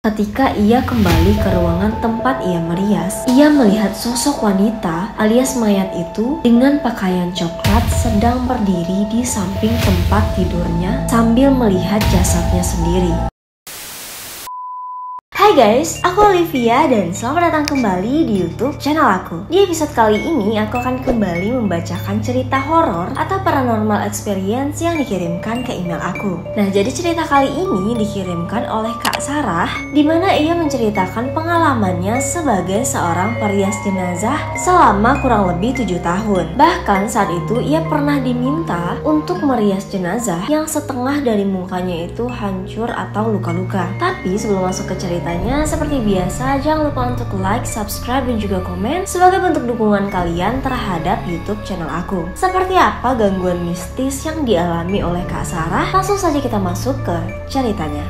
Ketika ia kembali ke ruangan tempat ia merias, ia melihat sosok wanita alias mayat itu dengan pakaian coklat sedang berdiri di samping tempat tidurnya sambil melihat jasadnya sendiri. Hai guys, aku Olivia dan selamat datang kembali di YouTube channel aku. Di episode kali ini aku akan kembali membacakan cerita horor atau paranormal experience yang dikirimkan ke email aku. Nah, jadi cerita kali ini dikirimkan oleh Kak Sarah, di mana ia menceritakan pengalamannya sebagai seorang perias jenazah selama kurang lebih 7 tahun. Bahkan saat itu ia pernah diminta untuk merias jenazah yang setengah dari mukanya itu hancur atau luka-luka. Tapi sebelum masuk ke ceritanya, seperti biasa jangan lupa untuk like, subscribe, dan juga komen sebagai bentuk dukungan kalian terhadap YouTube channel aku. Seperti apa gangguan mistis yang dialami oleh Kak Sarah? Langsung saja kita masuk ke ceritanya.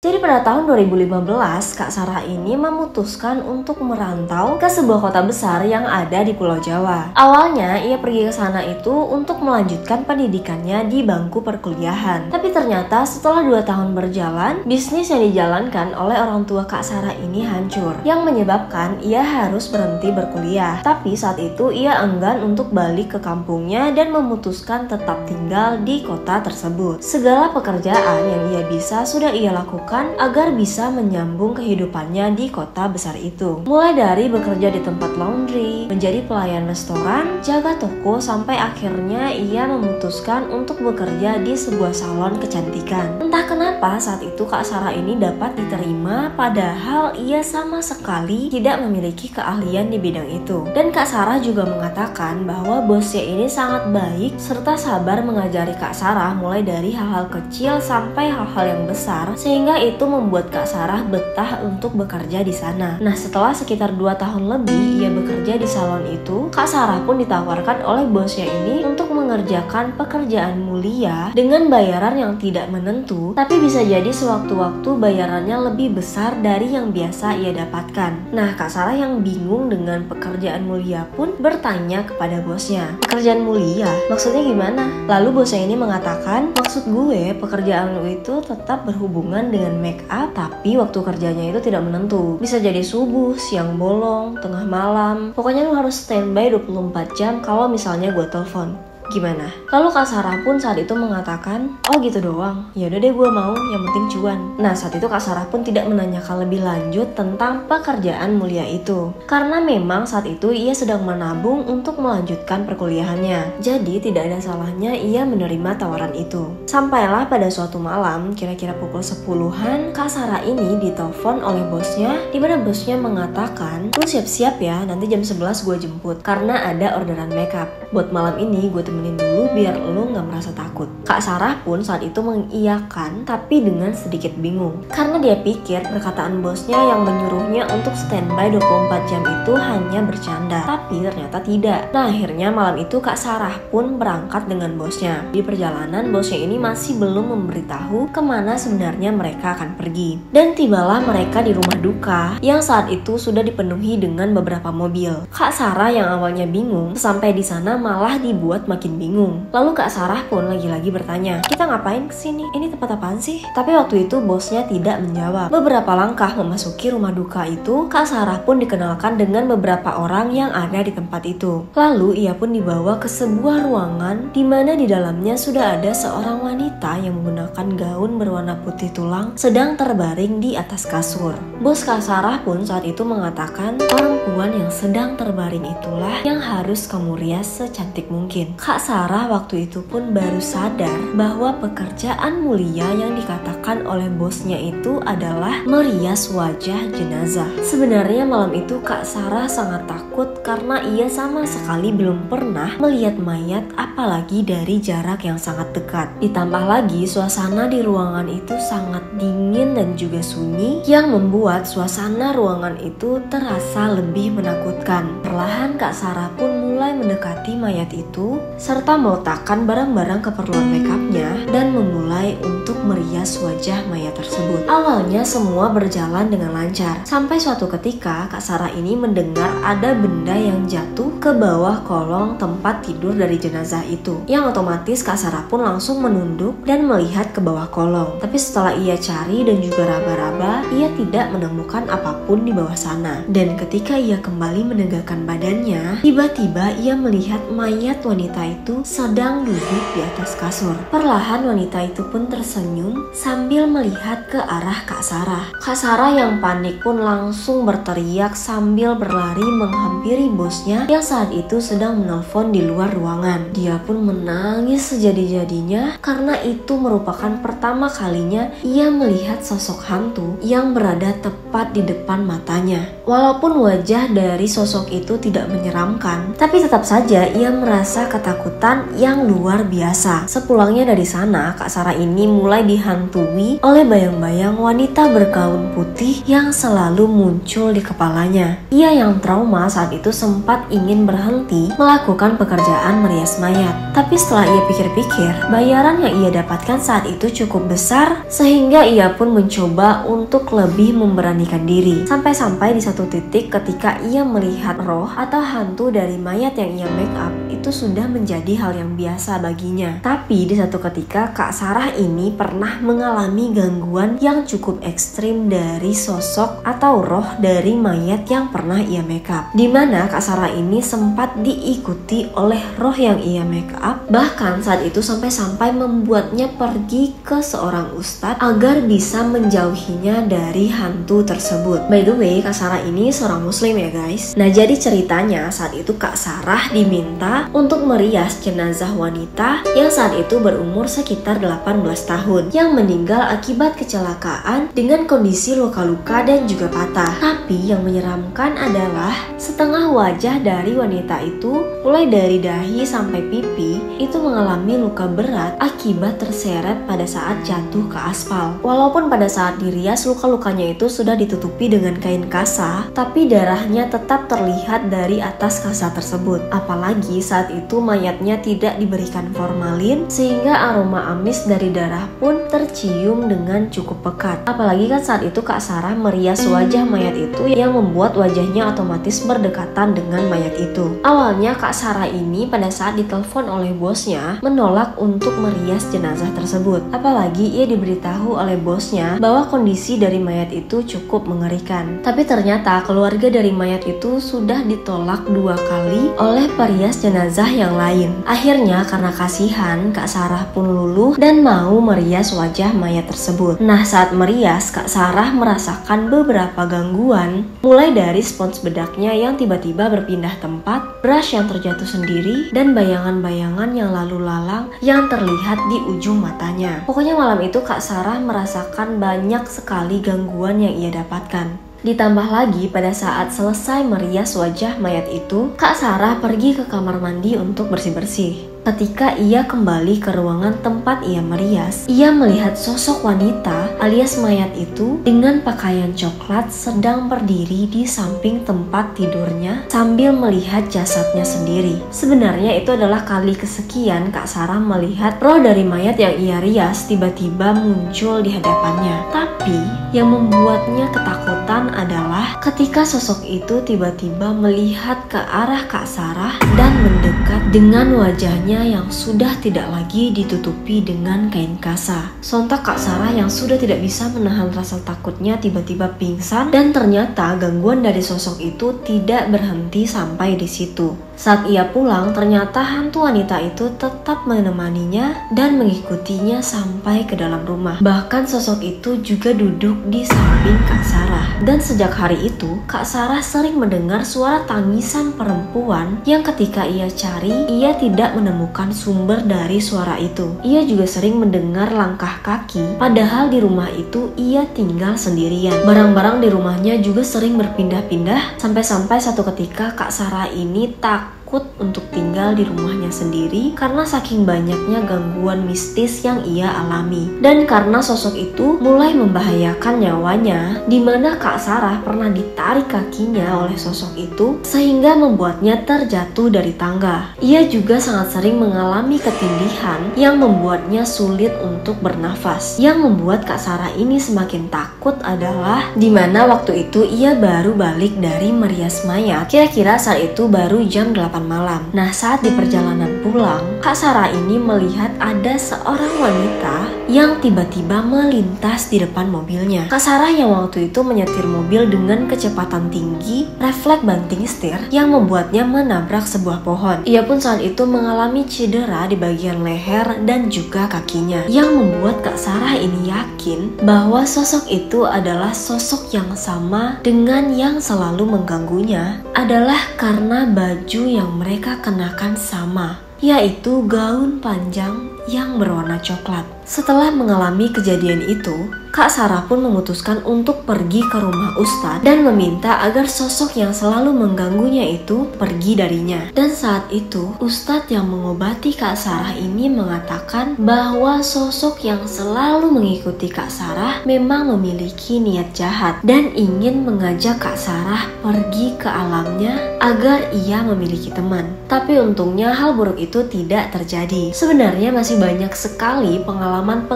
Jadi pada tahun 2015, Kak Sarah ini memutuskan untuk merantau ke sebuah kota besar yang ada di Pulau Jawa. Awalnya ia pergi ke sana itu untuk melanjutkan pendidikannya di bangku perkuliahan. Tapi ternyata setelah 2 tahun berjalan, bisnis yang dijalankan oleh orang tua Kak Sarah ini hancur, yang menyebabkan ia harus berhenti berkuliah. Tapi saat itu ia enggan untuk balik ke kampungnya dan memutuskan tetap tinggal di kota tersebut. Segala pekerjaan yang ia bisa sudah ia lakukan agar bisa menyambung kehidupannya di kota besar itu. Mulai dari bekerja di tempat laundry, menjadi pelayan restoran, jaga toko, sampai akhirnya ia memutuskan untuk bekerja di sebuah salon kecantikan. Entah kenapa saat itu Kak Sarah ini dapat diterima, padahal ia sama sekali tidak memiliki keahlian di bidang itu. Dan Kak Sarah juga mengatakan bahwa bosnya ini sangat baik serta sabar mengajari Kak Sarah mulai dari hal-hal kecil sampai hal-hal yang besar, sehingga itu membuat Kak Sarah betah untuk bekerja di sana. Nah, setelah sekitar 2 tahun lebih ia bekerja di salon itu, Kak Sarah pun ditawarkan oleh bosnya ini untuk mengerjakan pekerjaan mulia dengan bayaran yang tidak menentu, tapi bisa jadi sewaktu-waktu bayarannya lebih besar dari yang biasa ia dapatkan. Nah, Kak Sarah yang bingung dengan pekerjaan mulia pun bertanya kepada bosnya, "Pekerjaan mulia? Maksudnya gimana?" Lalu bosnya ini mengatakan, "Maksud gue, pekerjaan lu itu tetap berhubungan dengan make up, tapi waktu kerjanya itu tidak menentu. Bisa jadi subuh, siang bolong, tengah malam. Pokoknya lu harus standby 24 jam kalau misalnya gue telepon. Gimana?" Lalu Kak Sarah pun saat itu mengatakan, "Oh gitu doang, ya udah deh gue mau, yang penting cuan." Nah, saat itu Kak Sarah pun tidak menanyakan lebih lanjut tentang pekerjaan mulia itu, karena memang saat itu ia sedang menabung untuk melanjutkan perkuliahannya. Jadi tidak ada salahnya ia menerima tawaran itu. Sampailah pada suatu malam, kira-kira pukul 10-an, Kak Sarah ini ditelepon oleh bosnya, dimana bosnya mengatakan, "Lu siap-siap ya, nanti jam 11 gue jemput, karena ada orderan makeup. Buat malam ini gue temenin dulu biar lo gak merasa takut." Kak Sarah pun saat itu mengiyakan, tapi dengan sedikit bingung, karena dia pikir perkataan bosnya yang menyuruhnya untuk standby 24 jam itu hanya bercanda, tapi ternyata tidak. Nah, akhirnya malam itu Kak Sarah pun berangkat dengan bosnya. Di perjalanan bosnya ini masih belum memberitahu kemana sebenarnya mereka akan pergi. Dan tibalah mereka di rumah duka yang saat itu sudah dipenuhi dengan beberapa mobil. Kak Sarah yang awalnya bingung, sampai di sana malah dibuat makin bingung. Lalu Kak Sarah pun lagi-lagi bertanya, "Kita ngapain kesini? Ini tempat apaan sih?" Tapi waktu itu bosnya tidak menjawab. Beberapa langkah memasuki rumah duka itu, Kak Sarah pun dikenalkan dengan beberapa orang yang ada di tempat itu. Lalu ia pun dibawa ke sebuah ruangan di mana di dalamnya sudah ada seorang wanita yang menggunakan gaun berwarna putih tulang sedang terbaring di atas kasur. Bos Kak Sarah pun saat itu mengatakan, "Perempuan yang sedang terbaring itulah yang harus kamu rias secantik mungkin." Kak Sarah waktu itu pun baru sadar bahwa pekerjaan mulia yang dikatakan oleh bosnya itu adalah merias wajah jenazah. Sebenarnya malam itu Kak Sarah sangat takut karena ia sama sekali belum pernah melihat mayat, apalagi dari jarak yang sangat dekat. Ditambah lagi suasana di ruangan itu sangat dingin dan juga sunyi, yang membuat suasana ruangan itu terasa lebih menakutkan. Perlahan Kak Sarah pun mulai mendekati mayat itu serta meletakkan barang-barang keperluan makeupnya dan memulai untuk merias wajah mayat tersebut. Awalnya semua berjalan dengan lancar sampai suatu ketika Kak Sarah ini mendengar ada benda yang jatuh ke bawah kolong tempat tidur dari jenazah itu, yang otomatis Kak Sarah pun langsung menunduk dan melihat ke bawah kolong. Tapi setelah ia cari dan juga raba-raba, ia tidak menemukan apapun di bawah sana. Dan ketika ia kembali menegakkan badannya, tiba-tiba ia melihat mayat wanita itu sedang duduk di atas kasur. Perlahan wanita itu pun tersenyum sambil melihat ke arah Kak Sarah. Kak Sarah yang panik pun langsung berteriak sambil berlari menghampiri bosnya yang saat itu sedang menelpon di luar ruangan. Dia pun menangis sejadi-jadinya karena itu merupakan pertama kalinya ia melihat sosok hantu yang berada tepat di depan matanya. Walaupun wajah dari sosok itu tidak menyeramkan, tapi tetap saja ia merasa ketakutan yang luar biasa. Sepulangnya dari sana, Kak Sarah ini mulai dihantui oleh bayang-bayang wanita bergaun putih yang selalu muncul di kepalanya. Ia yang trauma saat itu sempat ingin berhenti melakukan pekerjaan merias mayat. Tapi setelah ia pikir-pikir, bayaran yang ia dapatkan saat itu cukup besar sehingga ia pun mencoba untuk lebih memberanikan diri. Sampai-sampai di satu titik ketika ia melihat roh atau hantu dari mayat yang ia make up itu sudah menjadi hal yang biasa baginya. Tapi di satu ketika Kak Sarah ini pernah mengalami gangguan yang cukup ekstrim dari sosok atau roh dari mayat yang pernah ia make up, dimana Kak Sarah ini sempat diikuti oleh roh yang ia make up. Bahkan saat itu sampai-sampai membuatnya pergi ke seorang ustadz agar bisa menjauhinya dari hantu tersebut. By the way, Kak Sarah ini seorang muslim ya guys. Nah, jadi ceritanya saat itu Kak Sarah diminta untuk merias jenazah wanita yang saat itu berumur sekitar 18 tahun yang meninggal akibat kecelakaan dengan kondisi luka-luka dan juga patah. Tapi yang menyeramkan adalah setengah wajah dari wanita itu, mulai dari dahi sampai pipi, itu mengalami luka berat akibat terseret pada saat jatuh ke aspal. Walaupun pada saat dirias luka-lukanya itu sudah ditutupi dengan kain kasa, tapi darahnya tetap terlihat dari atas kasa tersebut. Apalagi saat itu mayatnya tidak diberikan formalin sehingga aroma amis dari darah pun tercium dengan cukup pekat. Apalagi kan saat itu Kak Sarah merias wajah mayat itu yang membuat wajahnya otomatis berdekatan dengan mayat itu. Awalnya Kak Sarah ini pada saat ditelepon oleh bosnya menolak untuk merias jenazah tersebut. Apalagi ia diberitahu oleh bosnya bahwa kondisi dari mayat itu cukup mengerikan. Tapi ternyata keluarga dari mayat itu sudah ditolak 2 kali oleh perias jenazah yang lain. Akhirnya karena kasihan, Kak Sarah pun luluh dan mau merias wajah mayat tersebut. Nah, saat merias, Kak Sarah merasakan beberapa gangguan, mulai dari spons bedaknya yang tiba-tiba berpindah tempat, brush yang terjatuh sendiri, dan bayangan-bayangan yang lalu lalang yang terlihat di ujung matanya. Pokoknya malam itu Kak Sarah merasakan banyak sekali gangguan yang ia dapatkan. Ditambah lagi pada saat selesai merias wajah mayat itu, Kak Sarah pergi ke kamar mandi untuk bersih-bersih. Ketika ia kembali ke ruangan tempat ia merias, ia melihat sosok wanita alias mayat itu dengan pakaian coklat sedang berdiri di samping tempat tidurnya sambil melihat jasadnya sendiri. Sebenarnya itu adalah kali kesekian Kak Sarah melihat roh dari mayat yang ia rias tiba-tiba muncul di hadapannya. Tapi yang membuatnya ketakutan adalah ketika sosok itu tiba-tiba melihat ke arah Kak Sarah dan mendekat dengan wajahnya yang sudah tidak lagi ditutupi dengan kain kasa. Sontak Kak Sarah yang sudah tidak bisa menahan rasa takutnya tiba-tiba pingsan, dan ternyata gangguan dari sosok itu tidak berhenti sampai di situ. Saat ia pulang, ternyata hantu wanita itu tetap menemaninya dan mengikutinya sampai ke dalam rumah. Bahkan sosok itu juga duduk di samping Kak Sarah. Dan sejak hari itu, Kak Sarah sering mendengar suara tangisan perempuan yang ketika ia cari, ia tidak menemukan sumber dari suara itu. Ia juga sering mendengar langkah kaki, padahal di rumah itu ia tinggal sendirian. Barang-barang di rumahnya juga sering berpindah-pindah, sampai-sampai satu ketika Kak Sarah ini takut takut untuk tinggal di rumahnya sendiri karena saking banyaknya gangguan mistis yang ia alami. Dan karena sosok itu mulai membahayakan nyawanya, di mana Kak Sarah pernah ditarik kakinya oleh sosok itu sehingga membuatnya terjatuh dari tangga. Ia juga sangat sering mengalami ketindihan yang membuatnya sulit untuk bernafas. Yang membuat Kak Sarah ini semakin takut adalah di mana waktu itu ia baru balik dari merias mayat. Kira-kira saat itu baru jam 8 malam. Nah, saat di perjalanan pulang, Kak Sarah ini melihat ada seorang wanita yang tiba-tiba melintas di depan mobilnya. Kak Sarah yang waktu itu menyetir mobil dengan kecepatan tinggi, refleks banting setir yang membuatnya menabrak sebuah pohon. Ia pun saat itu mengalami cedera di bagian leher dan juga kakinya, yang membuat Kak Sarah ini yakin bahwa sosok itu adalah sosok yang sama dengan yang selalu mengganggunya adalah karena baju yang mereka kenakan sama, yaitu gaun panjang yang berwarna coklat. Setelah mengalami kejadian itu, Kak Sarah pun memutuskan untuk pergi ke rumah Ustadz dan meminta agar sosok yang selalu mengganggunya itu pergi darinya. Dan saat itu, Ustadz yang mengobati Kak Sarah ini mengatakan bahwa sosok yang selalu mengikuti Kak Sarah memang memiliki niat jahat dan ingin mengajak Kak Sarah pergi ke alamnya agar ia memiliki teman. Tapi untungnya hal buruk itu tidak terjadi. Sebenarnya masih banyak sekali pengalaman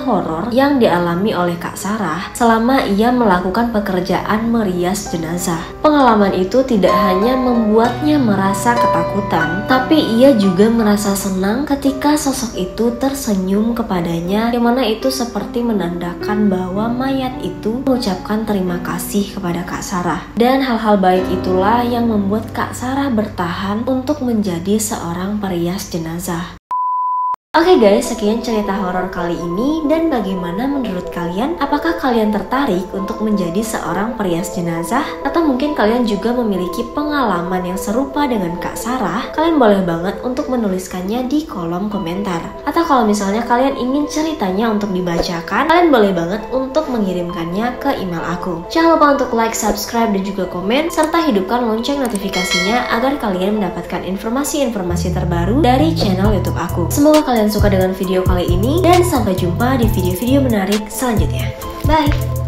horor yang dialami oleh Kak Sarah selama ia melakukan pekerjaan merias jenazah. Pengalaman itu tidak hanya membuatnya merasa ketakutan, tapi ia juga merasa senang ketika sosok itu tersenyum kepadanya, yang mana itu seperti menandakan bahwa mayat itu mengucapkan terima kasih kepada Kak Sarah. Dan hal-hal baik itulah yang membuat Kak Sarah bertahan untuk menjadi seorang perias jenazah. Oke guys, sekian cerita horor kali ini, dan bagaimana menurut kalian? Apakah kalian tertarik untuk menjadi seorang perias jenazah? Atau mungkin kalian juga memiliki pengalaman yang serupa dengan Kak Sarah? Kalian boleh banget untuk menuliskannya di kolom komentar. Atau kalau misalnya kalian ingin ceritanya untuk dibacakan, kalian boleh banget untuk mengirimkannya ke email aku. Jangan lupa untuk like, subscribe, dan juga komen, serta hidupkan lonceng notifikasinya agar kalian mendapatkan informasi-informasi terbaru dari channel YouTube aku. Semoga kalian suka dengan video kali ini, dan sampai jumpa di video-video menarik selanjutnya. Bye!